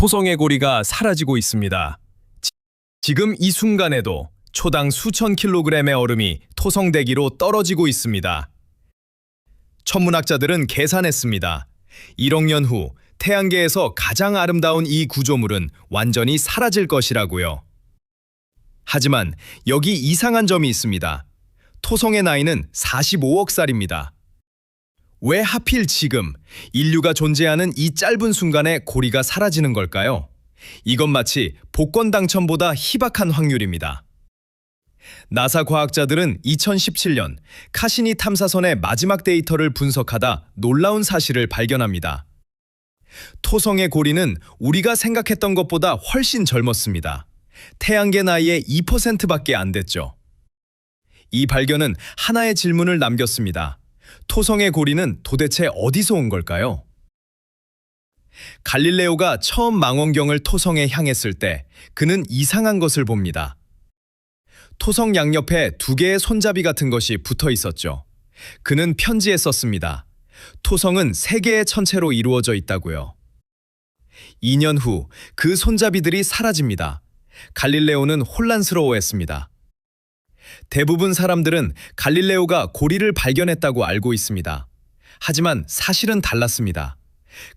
토성의 고리가 사라지고 있습니다. 지금 이 순간에도 초당 수천 킬로그램의 얼음이 토성대기로 떨어지고 있습니다. 천문학자들은 계산했습니다. 1억 년 후 태양계에서 가장 아름다운 이 구조물은 완전히 사라질 것이라고요. 하지만 여기 이상한 점이 있습니다. 토성의 나이는 45억 살입니다. 왜 하필 지금 인류가 존재하는 이 짧은 순간에 고리가 사라지는 걸까요? 이건 마치 복권 당첨보다 희박한 확률입니다. 나사 과학자들은 2017년 카시니 탐사선의 마지막 데이터를 분석하다 놀라운 사실을 발견합니다. 토성의 고리는 우리가 생각했던 것보다 훨씬 젊었습니다. 태양계 나이의 2%밖에 안 됐죠. 이 발견은 하나의 질문을 남겼습니다. 토성의 고리는 도대체 어디서 온 걸까요? 갈릴레오가 처음 망원경을 토성에 향했을 때 그는 이상한 것을 봅니다. 토성 양옆에 두 개의 손잡이 같은 것이 붙어 있었죠. 그는 편지에 썼습니다. 토성은 세 개의 천체로 이루어져 있다고요. 2년 후 그 손잡이들이 사라집니다. 갈릴레오는 혼란스러워했습니다. 대부분 사람들은 갈릴레오가 고리를 발견했다고 알고 있습니다. 하지만 사실은 달랐습니다.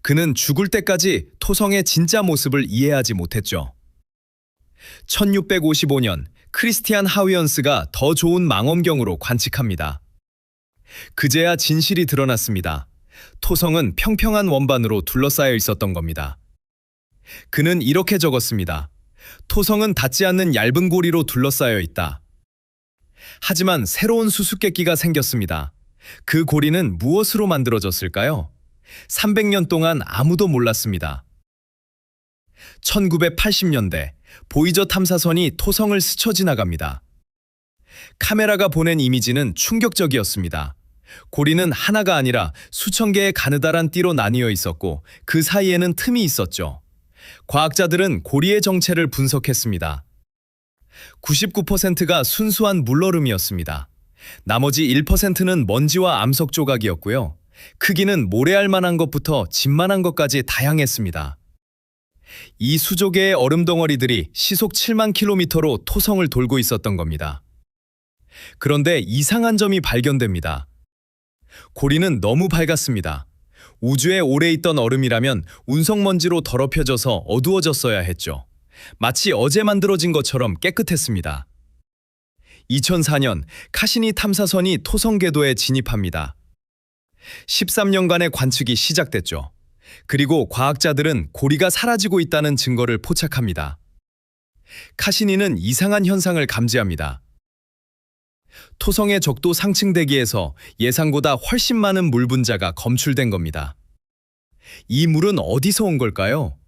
그는 죽을 때까지 토성의 진짜 모습을 이해하지 못했죠. 1655년 크리스티안 하위언스가 더 좋은 망원경으로 관측합니다. 그제야 진실이 드러났습니다. 토성은 평평한 원반으로 둘러싸여 있었던 겁니다. 그는 이렇게 적었습니다. 토성은 닿지 않는 얇은 고리로 둘러싸여 있다. 하지만 새로운 수수께끼가 생겼습니다. 그 고리는 무엇으로 만들어졌을까요? 300년 동안 아무도 몰랐습니다. 1980년대 보이저 탐사선이 토성을 스쳐 지나갑니다. 카메라가 보낸 이미지는 충격적이었습니다. 고리는 하나가 아니라 수천 개의 가느다란 띠로 나뉘어 있었고 그 사이에는 틈이 있었죠. 과학자들은 고리의 정체를 분석했습니다. 99%가 순수한 물얼음이었습니다. 나머지 1%는 먼지와 암석 조각이었고요. 크기는 모래알 만한 것부터 집만한 것까지 다양했습니다. 이 수조개의 얼음 덩어리들이 시속 7만 킬로미터로 토성을 돌고 있었던 겁니다. 그런데 이상한 점이 발견됩니다. 고리는 너무 밝았습니다. 우주에 오래 있던 얼음이라면 운석먼지로 더럽혀져서 어두워졌어야 했죠. 마치 어제 만들어진 것처럼 깨끗했습니다. 2004년 카시니 탐사선이 토성 궤도에 진입합니다. 13년간의 관측이 시작됐죠. 그리고 과학자들은 고리가 사라지고 있다는 증거를 포착합니다. 카시니는 이상한 현상을 감지합니다. 토성의 적도 상층 대기에서 예상보다 훨씬 많은 물 분자가 검출된 겁니다. 이 물은 어디서 온 걸까요?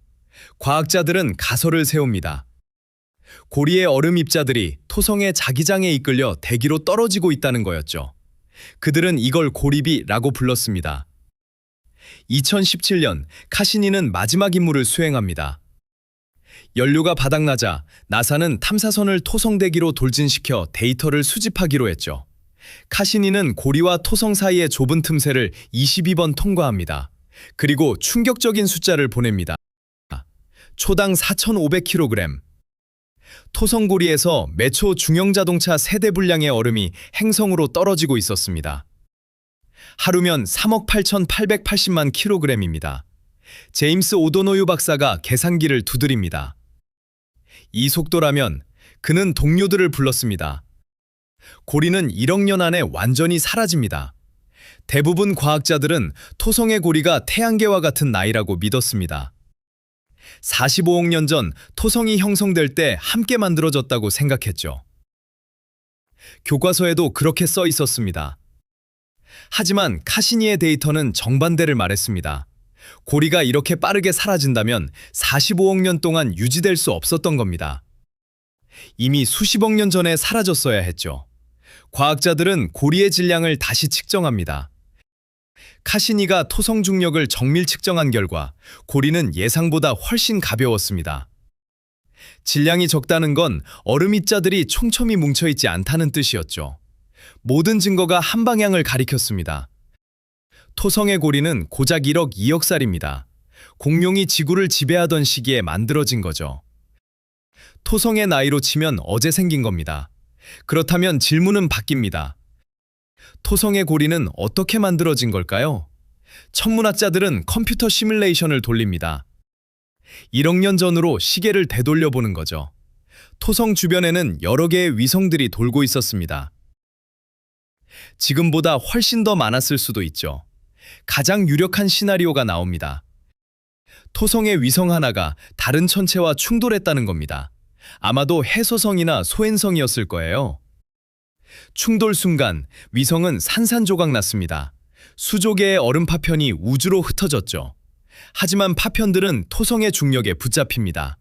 과학자들은 가설을 세웁니다. 고리의 얼음 입자들이 토성의 자기장에 이끌려 대기로 떨어지고 있다는 거였죠. 그들은 이걸 고리비라고 불렀습니다. 2017년 카시니는 마지막 임무를 수행합니다. 연료가 바닥나자 나사는 탐사선을 토성 대기로 돌진시켜 데이터를 수집하기로 했죠. 카시니는 고리와 토성 사이의 좁은 틈새를 22번 통과합니다. 그리고 충격적인 숫자를 보냅니다. 초당 4,500kg. 토성고리에서 매초 중형자동차 세대 분량의 얼음이 행성으로 떨어지고 있었습니다. 하루면 3억 8,880만 kg입니다. 제임스 오도노유 박사가 계산기를 두드립니다. 이 속도라면 그는 동료들을 불렀습니다. 고리는 1억 년 안에 완전히 사라집니다. 대부분 과학자들은 토성의 고리가 태양계와 같은 나이라고 믿었습니다. 45억 년 전 토성이 형성될 때 함께 만들어졌다고 생각했죠. 교과서에도 그렇게 써 있었습니다. 하지만 카시니의 데이터는 정반대를 말했습니다. 고리가 이렇게 빠르게 사라진다면 45억 년 동안 유지될 수 없었던 겁니다. 이미 수십억 년 전에 사라졌어야 했죠. 과학자들은 고리의 질량을 다시 측정합니다. 카시니가 토성 중력을 정밀 측정한 결과 고리는 예상보다 훨씬 가벼웠습니다. 질량이 적다는 건 얼음 입자들이 촘촘히 뭉쳐있지 않다는 뜻이었죠. 모든 증거가 한 방향을 가리켰습니다. 토성의 고리는 고작 1억 2억 살입니다. 공룡이 지구를 지배하던 시기에 만들어진 거죠. 토성의 나이로 치면 어제 생긴 겁니다. 그렇다면 질문은 바뀝니다. 토성의 고리는 어떻게 만들어진 걸까요? 천문학자들은 컴퓨터 시뮬레이션을 돌립니다. 1억 년 전으로 시계를 되돌려 보는 거죠. 토성 주변에는 여러 개의 위성들이 돌고 있었습니다. 지금보다 훨씬 더 많았을 수도 있죠. 가장 유력한 시나리오가 나옵니다. 토성의 위성 하나가 다른 천체와 충돌했다는 겁니다. 아마도 해소성이나 소행성이었을 거예요. 충돌 순간 위성은 산산조각 났습니다. 수조 개의 얼음 파편이 우주로 흩어졌죠. 하지만 파편들은 토성의 중력에 붙잡힙니다.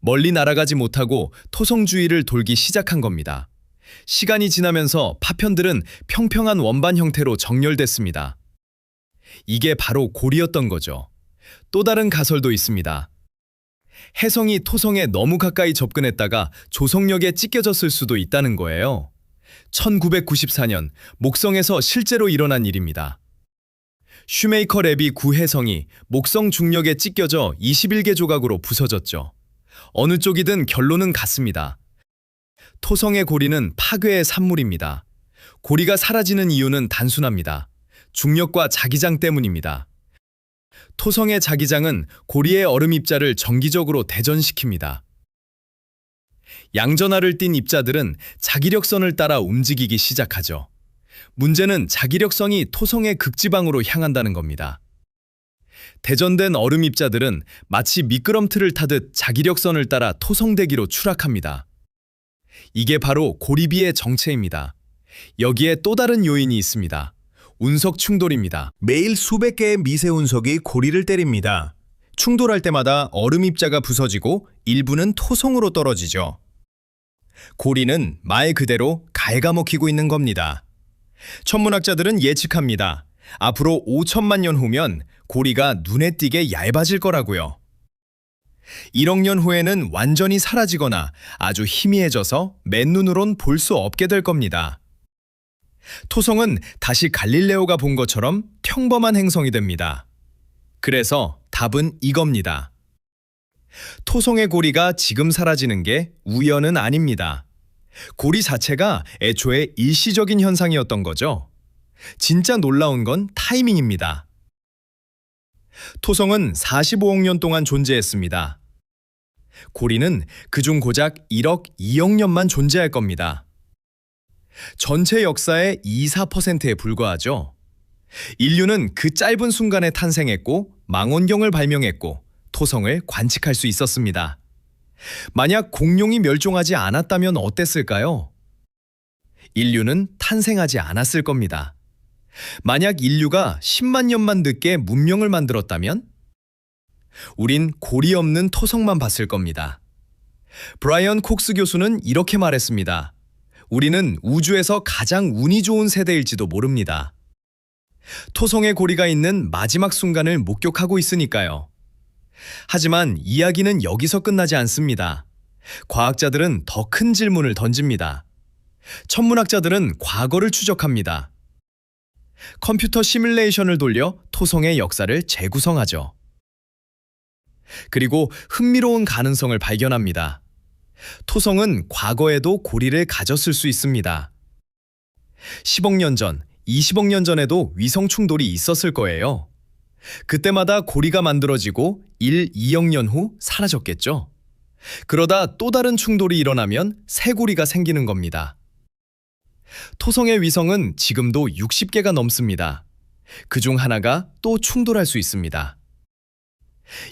멀리 날아가지 못하고 토성 주위를 돌기 시작한 겁니다. 시간이 지나면서 파편들은 평평한 원반 형태로 정렬됐습니다. 이게 바로 고리였던 거죠. 또 다른 가설도 있습니다. 혜성이 토성에 너무 가까이 접근했다가 조성력에 찢겨졌을 수도 있다는 거예요. 1994년 목성에서 실제로 일어난 일입니다. 슈메이커 랩이 구혜성이 목성 중력에 찢겨져 21개 조각으로 부서졌죠. 어느 쪽이든 결론은 같습니다. 토성의 고리는 파괴의 산물입니다. 고리가 사라지는 이유는 단순합니다. 중력과 자기장 때문입니다. 토성의 자기장은 고리의 얼음 입자를 정기적으로 대전시킵니다. 양전하를 띤 입자들은 자기력선을 따라 움직이기 시작하죠. 문제는 자기력선이 토성의 극지방으로 향한다는 겁니다. 대전된 얼음 입자들은 마치 미끄럼틀을 타듯 자기력선을 따라 토성대기로 추락합니다. 이게 바로 고리비의 정체입니다. 여기에 또 다른 요인이 있습니다. 운석 충돌입니다. 매일 수백 개의 미세 운석이 고리를 때립니다. 충돌할 때마다 얼음 입자가 부서지고 일부는 토성으로 떨어지죠. 고리는 말 그대로 갉아먹히고 있는 겁니다. 천문학자들은 예측합니다. 앞으로 5천만 년 후면 고리가 눈에 띄게 얇아질 거라고요. 1억 년 후에는 완전히 사라지거나 아주 희미해져서 맨눈으론 볼 수 없게 될 겁니다. 토성은 다시 갈릴레오가 본 것처럼 평범한 행성이 됩니다. 그래서 답은 이겁니다. 토성의 고리가 지금 사라지는 게 우연은 아닙니다. 고리 자체가 애초에 일시적인 현상이었던 거죠. 진짜 놀라운 건 타이밍입니다. 토성은 45억 년 동안 존재했습니다. 고리는 그중 고작 1억 2억 년만 존재할 겁니다. 전체 역사의 2~4%에 불과하죠. 인류는 그 짧은 순간에 탄생했고 망원경을 발명했고 토성을 관측할 수 있었습니다. 만약 공룡이 멸종하지 않았다면 어땠을까요? 인류는 탄생하지 않았을 겁니다. 만약 인류가 10만 년만 늦게 문명을 만들었다면? 우린 고리 없는 토성만 봤을 겁니다. 브라이언 콕스 교수는 이렇게 말했습니다. 우리는 우주에서 가장 운이 좋은 세대일지도 모릅니다. 토성의 고리가 있는 마지막 순간을 목격하고 있으니까요. 하지만 이야기는 여기서 끝나지 않습니다. 과학자들은 더 큰 질문을 던집니다. 천문학자들은 과거를 추적합니다. 컴퓨터 시뮬레이션을 돌려 토성의 역사를 재구성하죠. 그리고 흥미로운 가능성을 발견합니다. 토성은 과거에도 고리를 가졌을 수 있습니다. 10억 년 전, 20억 년 전에도 위성 충돌이 있었을 거예요. 그때마다 고리가 만들어지고 1, 2억 년 후 사라졌겠죠. 그러다 또 다른 충돌이 일어나면 새 고리가 생기는 겁니다. 토성의 위성은 지금도 60개가 넘습니다. 그중 하나가 또 충돌할 수 있습니다.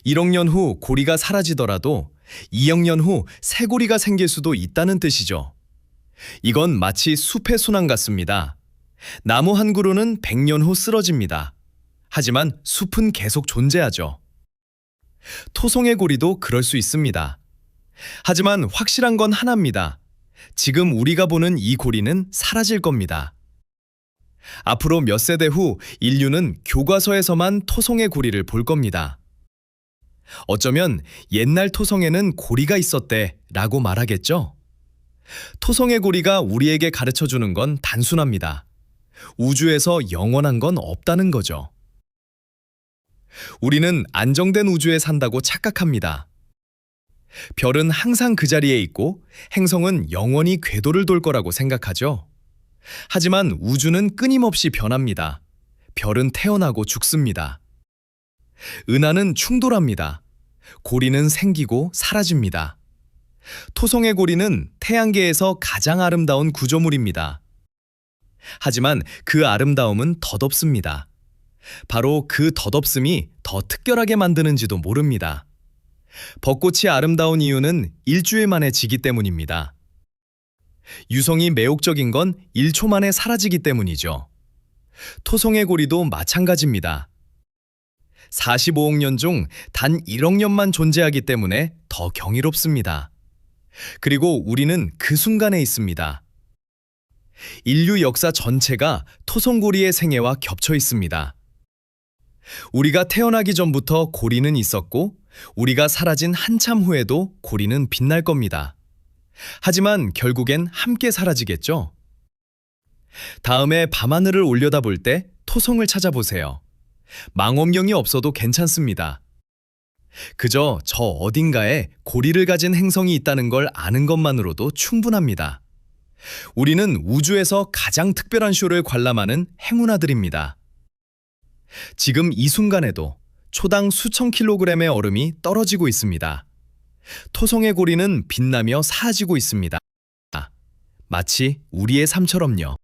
1억 년 후 고리가 사라지더라도 2억 년 후 새 고리가 생길 수도 있다는 뜻이죠. 이건 마치 숲의 순환 같습니다. 나무 한 그루는 100년 후 쓰러집니다. 하지만 숲은 계속 존재하죠. 토성의 고리도 그럴 수 있습니다. 하지만 확실한 건 하나입니다. 지금 우리가 보는 이 고리는 사라질 겁니다. 앞으로 몇 세대 후 인류는 교과서에서만 토성의 고리를 볼 겁니다. 어쩌면 옛날 토성에는 고리가 있었대 라고 말하겠죠? 토성의 고리가 우리에게 가르쳐주는 건 단순합니다. 우주에서 영원한 건 없다는 거죠. 우리는 안정된 우주에 산다고 착각합니다. 별은 항상 그 자리에 있고 행성은 영원히 궤도를 돌 거라고 생각하죠. 하지만 우주는 끊임없이 변합니다. 별은 태어나고 죽습니다. 은하는 충돌합니다. 고리는 생기고 사라집니다. 토성의 고리는 태양계에서 가장 아름다운 구조물입니다. 하지만 그 아름다움은 덧없습니다. 바로 그 덧없음이 더 특별하게 만드는지도 모릅니다. 벚꽃이 아름다운 이유는 일주일 만에 지기 때문입니다. 유성이 매혹적인 건 1초 만에 사라지기 때문이죠. 토성의 고리도 마찬가지입니다. 45억 년 중 단 1억 년만 존재하기 때문에 더 경이롭습니다. 그리고 우리는 그 순간에 있습니다. 인류 역사 전체가 토성고리의 생애와 겹쳐 있습니다. 우리가 태어나기 전부터 고리는 있었고 우리가 사라진 한참 후에도 고리는 빛날 겁니다. 하지만 결국엔 함께 사라지겠죠? 다음에 밤하늘을 올려다볼 때 토성을 찾아보세요. 망원경이 없어도 괜찮습니다. 그저 저 어딘가에 고리를 가진 행성이 있다는 걸 아는 것만으로도 충분합니다. 우리는 우주에서 가장 특별한 쇼를 관람하는 행운아들입니다. 지금 이 순간에도 초당 수천 킬로그램의 얼음이 떨어지고 있습니다. 토성의 고리는 빛나며 사라지고 있습니다. 마치 우리의 삶처럼요.